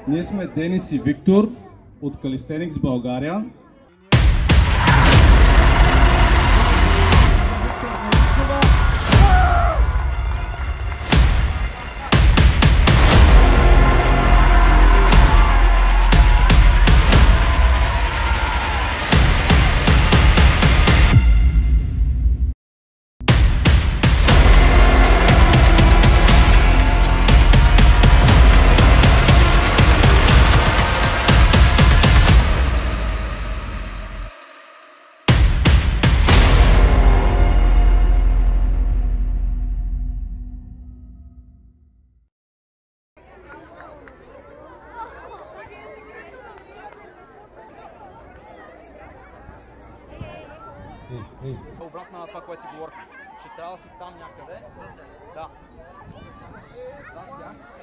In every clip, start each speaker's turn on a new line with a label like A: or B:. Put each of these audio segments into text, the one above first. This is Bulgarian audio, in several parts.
A: Ние сме Денис и Виктор от Calisthenics България.
B: Обратно на това, което ти говорих, че трябва да си там някъде. Да.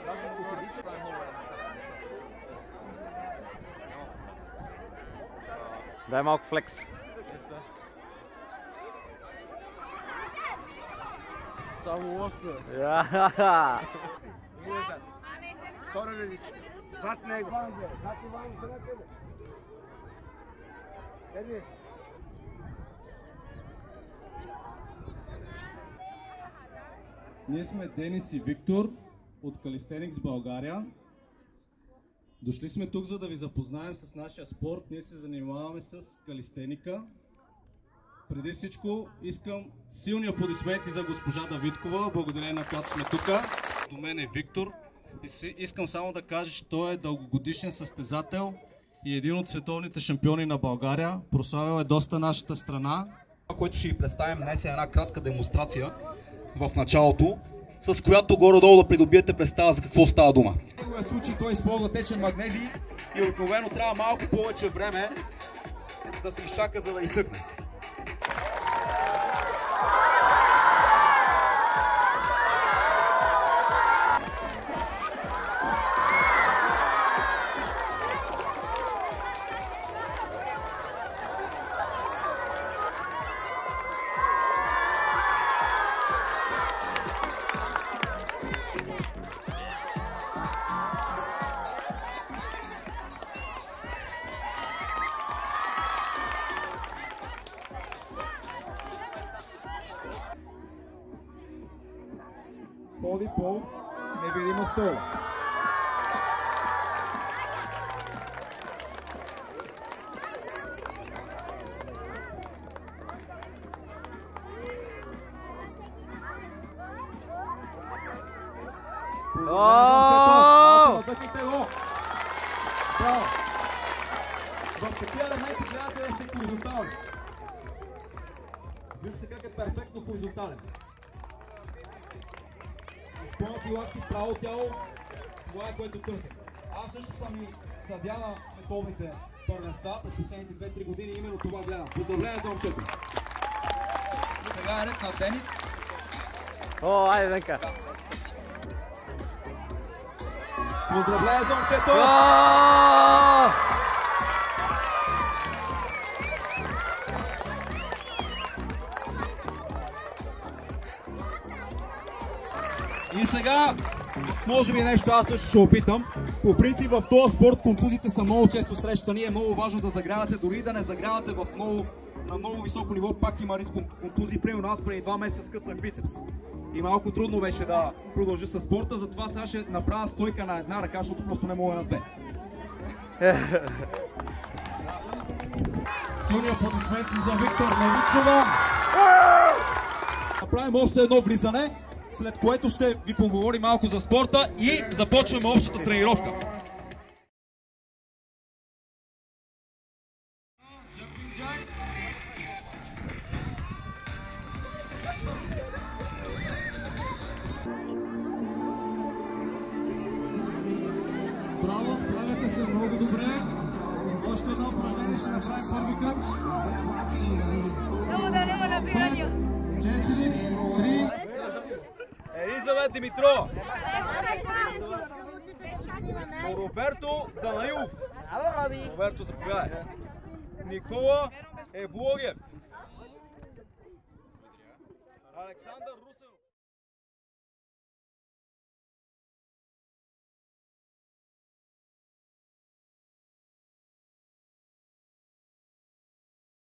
B: Даже отиди се, да е много.
C: Дай малко флекс.
D: Само лоса. Втора редичка. Зад него.
A: Ние сме Денис и Виктор от Calisthenics България. Дошли сме тук, за да ви запознаем с нашия спорт. Ние се занимаваме с калистеника. Преди всичко искам силни аплодисменти за госпожа Давидкова, благодарение на която сме тук. До мен е Виктор. Искам само да кажа, че той е дългогодишен състезател и един от световните шампиони на България. Прославил е доста нашата страна.
E: Което ще ви представим днес е една кратка демонстрация в началото, с която горе-долу да придобиете представа за какво става дума. В неговия случай той използва течен магнезий и обикновено трябва малко повече време да се изчака, за да изсъхне. Ходи по невидима стола. Надъхайте го! Браво! В такива елементи гледате да сте хоризонтални. Вижте как е перфектно хоризонтален. Изпълнати лакти, право тяло, това е което търсим. Аз също съм и съдия на световните първенства през последните 2-3 години и именно това гледам. Поздравления за момчето! Сега е ред на Денис.
C: О, айде Денка!
E: Поздравления за момчето! И сега, може би нещо аз също ще опитам. По принцип в този спорт контузите са много често срещани. Е много важно да загрявате, дори да не загрявате на много високо ниво, пак има риск контузии. Примерно аз преди 2 месеца скъсах бицепс. И малко трудно беше да продължа със спорта, затова сега ще направя стойка на една ръка, защото просто не мога на две.
A: Силни аплодисменти за Виктор Новичова.
E: Направим още едно влизане, след което ще ви поговорим малко за спорта и започваме общата тренировка.
A: Браво, справяте се много добре. Още едно упражнение ще направим първи кръг.
F: Само да няма набирания.
A: 4, 3.
B: Елизавет Димитрова. Роберто Данаилов. Роберто, заповядай. Никола Евлогиев. Александър Русев.